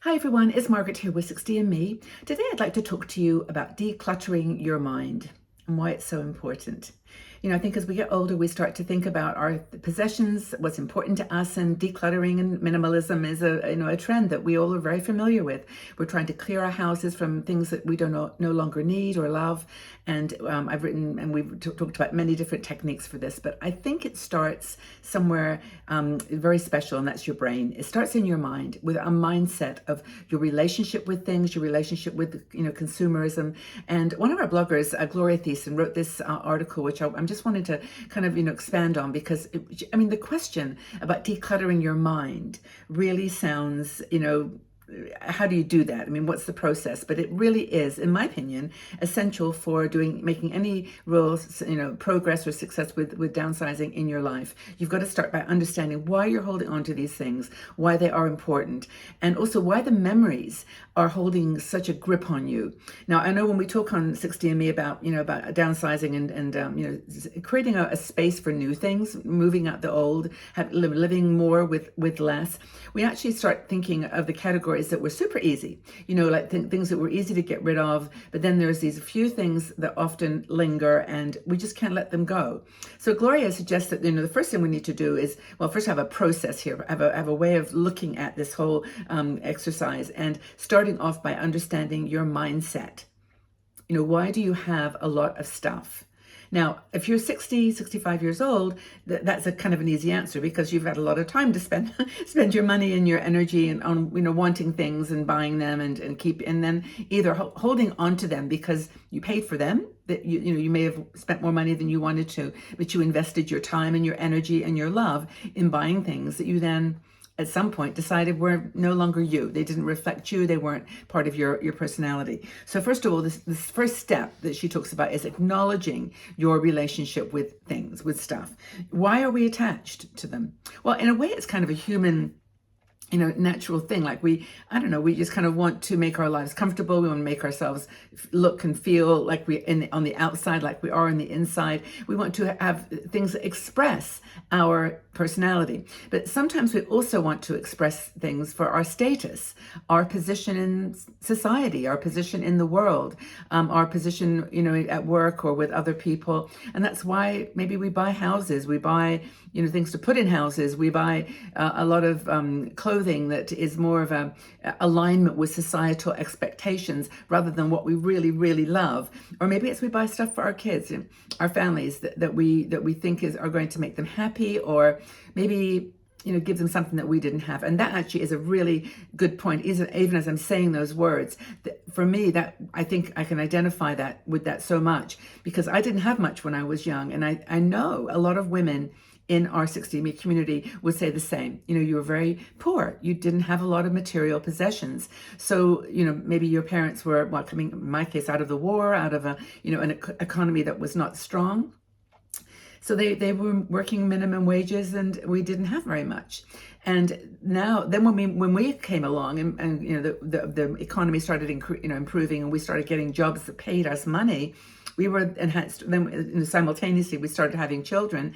Hi everyone, it's Margaret here with 60 and Me. Today I'd like to talk to you about decluttering your mind and why it's so important. I think as we get older, we start to think about our possessions, what's important to us, and decluttering and minimalism is a trend that we all are very familiar with. We're trying to clear our houses from things that we no longer need or love. And I've written and we've talked about many different techniques for this, but I think it starts somewhere very special, and that's your brain. It starts in your mind with a mindset of your relationship with things, your relationship with consumerism. And one of our bloggers, Gloria Thiessen, wrote this article, which I'm just wanted to kind of expand on, because the question about decluttering your mind really sounds how do you do that? I mean, what's the process? But it really is, in my opinion, essential for making any real, progress or success with downsizing in your life. You've got to start by understanding why you're holding on to these things, why they are important, and also why the memories are holding such a grip on you. Now, I know when we talk on 60 and Me about downsizing and creating a space for new things, moving out the old, living more with less, we actually start thinking of the categories that were super easy, like things that were easy to get rid of, but then there's these few things that often linger and we just can't let them go. So Gloria suggests that, the first thing we need to do is, well, first have a process here, have a way of looking at this whole exercise, and starting off by understanding your mindset. Why do you have a lot of stuff? Now, if you're 60, 65 years old, that's a kind of an easy answer, because you've had a lot of time to spend spend your money and your energy and on wanting things and buying them and then either holding on to them because you paid for them, that you may have spent more money than you wanted to, but you invested your time and your energy and your love in buying things that you then at some point decided were no longer you. They didn't reflect you. They weren't part of your personality. So first of all, this first step that she talks about is acknowledging your relationship with things, with stuff. Why are we attached to them? Well, in a way, it's kind of a human natural thing. Like we just kind of want to make our lives comfortable. We want to make ourselves look and feel like on the outside, like we are on the inside. We want to have things that express our personality. But sometimes we also want to express things for our status, our position in society, our position in the world, our position, at work or with other people. And that's why maybe we buy houses, we buy, things to put in houses, we buy a lot of clothing that is more of a alignment with societal expectations rather than what we really, really love. Or maybe it's we buy stuff for our kids, our families that we think are going to make them happy, or maybe give them something that we didn't have. And that actually is a really good point. Even as I'm saying those words, for me, that I think I can identify that with that so much, because I didn't have much when I was young. And I know a lot of women in our 60 Me community would say the same. You were very poor. You didn't have a lot of material possessions. So, maybe your parents were, well, coming, in my case, out of the war, out of an economy that was not strong. So they were working minimum wages, and we didn't have very much. And now, then when we came along, and the economy started improving, and we started getting jobs that paid us money, we were enhanced. Then simultaneously we started having children.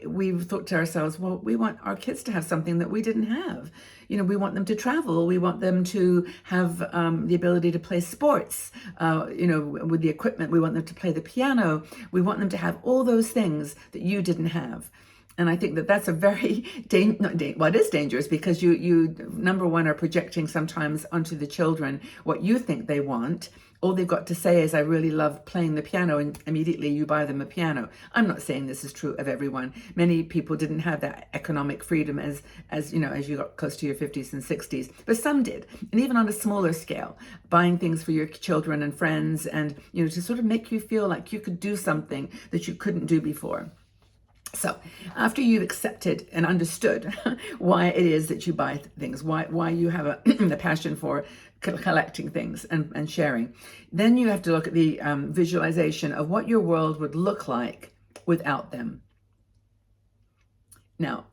We thought to ourselves, well, we want our kids to have something that we didn't have. We want them to travel. We want them to have the ability to play sports. With the equipment, we want them to play the piano. We want them to have all those things that you didn't have. And I think that that's a very, it is dangerous, because you number one, are projecting sometimes onto the children what you think they want. All they've got to say is, I really love playing the piano, and immediately you buy them a piano. I'm not saying this is true of everyone. Many people didn't have that economic freedom as you got close to your 50s and 60s, but some did. And even on a smaller scale, buying things for your children and friends, and to sort of make you feel like you could do something that you couldn't do before. So after you've accepted and understood why it is that you buy things, why you have a passion for collecting things and sharing, then you have to look at the visualization of what your world would look like without them. Now,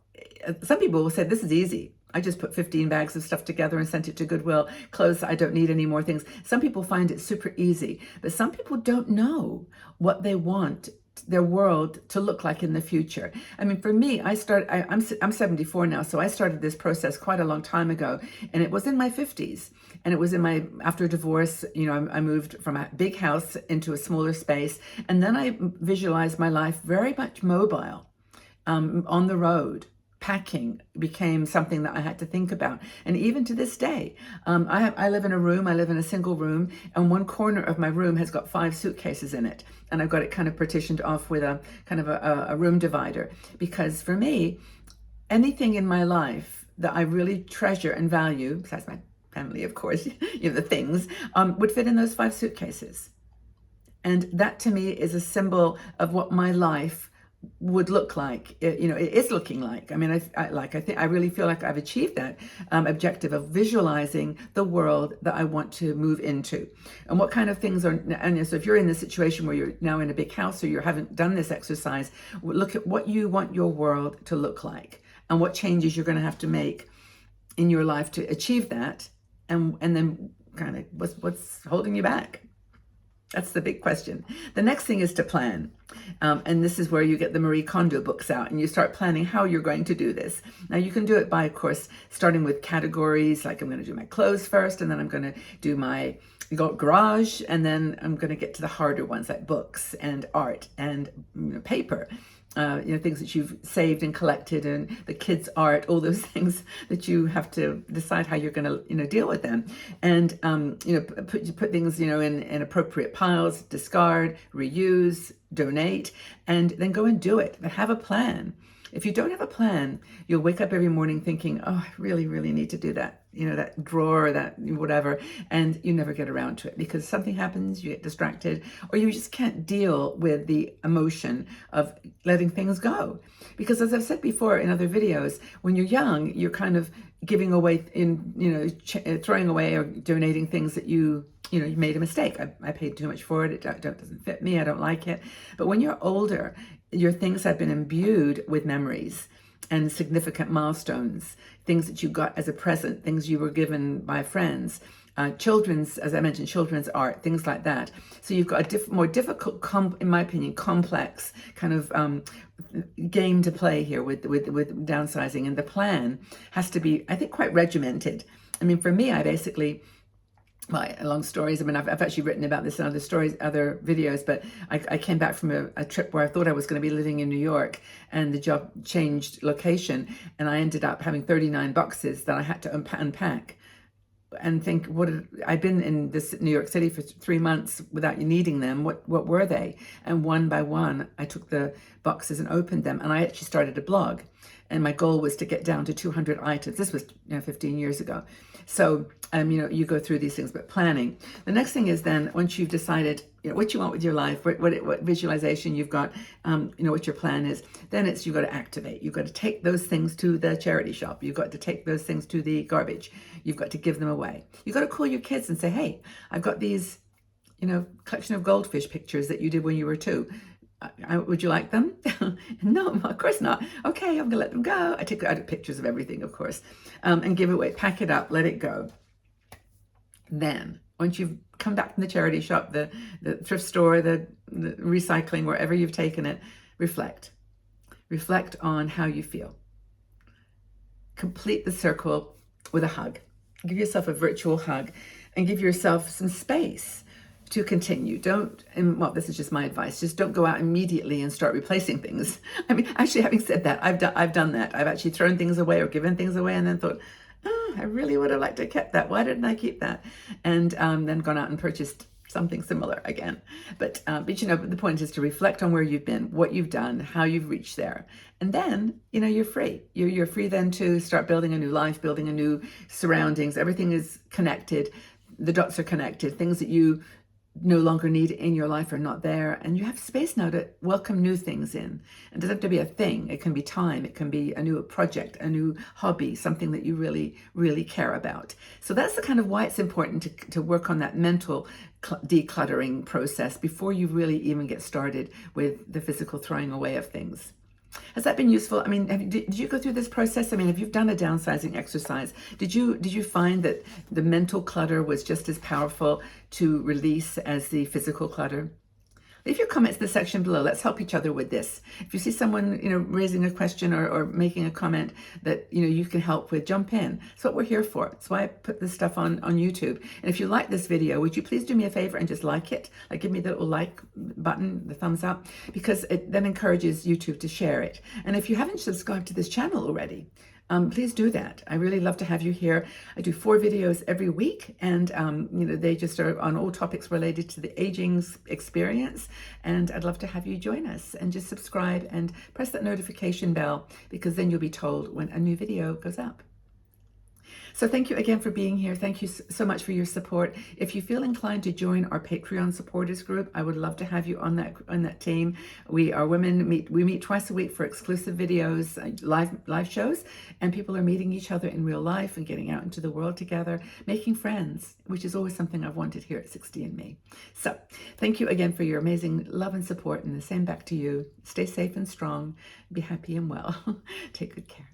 some people will say, this is easy. I just put 15 bags of stuff together and sent it to Goodwill. Clothes, I don't need any more things. Some people find it super easy, but some people don't know what they want their world to look like in the future. I mean, for me, I'm 74 now, so I started this process quite a long time ago, and it was in my 50s, and it was after divorce. I moved from a big house into a smaller space, and then I visualized my life very much mobile, on the road. Packing became something that I had to think about. And even to this day, I live in a single room, and one corner of my room has got 5 suitcases in it. And I've got it kind of partitioned off with a kind of a room divider. Because for me, anything in my life that I really treasure and value, besides my family, of course, the things, would fit in those 5 suitcases. And that to me is a symbol of what my life would look like. It is looking like. I mean, I really feel like I've achieved that objective of visualizing the world that I want to move into, and what kind of things are. And so, if you're in the situation where you're now in a big house or you haven't done this exercise, look at what you want your world to look like, and what changes you're going to have to make in your life to achieve that, and then kind of what's holding you back. That's the big question. The next thing is to plan. And this is where you get the Marie Kondo books out and you start planning how you're going to do this. Now, you can do it by, of course, starting with categories, like I'm going to do my clothes first, and then I'm going to do my garage, and then I'm going to get to the harder ones like books and art and paper. Things that you've saved and collected, and the kids' art, all those things that you have to decide how you're going to, deal with them. And, put things, in appropriate piles, discard, reuse, donate, and then go and do it. But have a plan. If you don't have a plan, you'll wake up every morning thinking, oh, I really, really need to do that, that drawer, that whatever, and you never get around to it because something happens, you get distracted, or you just can't deal with the emotion of letting things go. Because as I've said before in other videos, when you're young, you're kind of giving away, throwing away or donating things that you made a mistake. I paid too much for it. It doesn't fit me. I don't like it. But when you're older, your things have been imbued with memories and significant milestones, things that you got as a present, things you were given by friends, children's, as I mentioned, children's art, things like that. So you've got a more difficult, in my opinion, complex kind of game to play here with downsizing. And the plan has to be, I think, quite regimented. I mean, for me, I basically, long stories. I mean, I've actually written about this in other videos, but I came back from a trip where I thought I was going to be living in New York, and the job changed location, and I ended up having 39 boxes that I had to unpack and think, I'd been in this New York City for 3 months without needing them. What were they? And one by one, I took the boxes and opened them, and I actually started a blog. And my goal was to get down to 200 items. This was 15 years ago. So, you go through these things, but planning. The next thing is then, once you've decided what you want with your life, what visualization you've got, what your plan is, then you've got to activate. You've got to take those things to the charity shop. You've got to take those things to the garbage. You've got to give them away. You've got to call your kids and say, hey, I've got these, collection of goldfish pictures that you did when you were 2. Would you like them? No, of course not. Okay, I'm gonna let them go. I took pictures of everything, of course, and give it away. Pack it up, let it go. Then, once you've come back from the charity shop, the thrift store, the recycling, wherever you've taken it, reflect. Reflect on how you feel. Complete the circle with a hug. Give yourself a virtual hug, and give yourself some space to continue. This is just my advice, just don't go out immediately and start replacing things. I mean, actually, having said that, I've done that. I've actually thrown things away or given things away and then thought, oh, I really would have liked to have kept that. Why didn't I keep that? And then gone out and purchased something similar again. But the point is to reflect on where you've been, what you've done, how you've reached there. And then, you're free. You're free then to start building a new life, building a new surroundings. Everything is connected. The dots are connected. Things that you no longer need in your life are not there, and you have space now to welcome new things in. It doesn't have to be a thing. It can be time. It can be a new project, a new hobby, something that you really, really care about. So that's the kind of why it's important to work on that mental decluttering process before you really even get started with the physical throwing away of things. Has that been useful? I mean, did you go through this process? I mean, if you've done a downsizing exercise, did you find that the mental clutter was just as powerful to release as the physical clutter? Leave your comments in the section below. Let's help each other with this. If you see someone, raising a question or making a comment that, you can help with, jump in. It's what we're here for. It's why I put this stuff on YouTube. And if you like this video, would you please do me a favor and just like it? Like, give me the little like button, the thumbs up, because it then encourages YouTube to share it. And if you haven't subscribed to this channel already, please do that. I really love to have you here. I do 4 videos every week, and they just are on all topics related to the aging experience. And I'd love to have you join us, and just subscribe and press that notification bell, because then you'll be told when a new video goes up. So thank you again for being here. Thank you so much for your support. If you feel inclined to join our Patreon supporters group, I would love to have you on that team. We are women. We meet twice a week for exclusive videos, live shows, and people are meeting each other in real life and getting out into the world together, making friends, which is always something I've wanted here at 60andMe. So thank you again for your amazing love and support, and the same back to you. Stay safe and strong. Be happy and well. Take good care.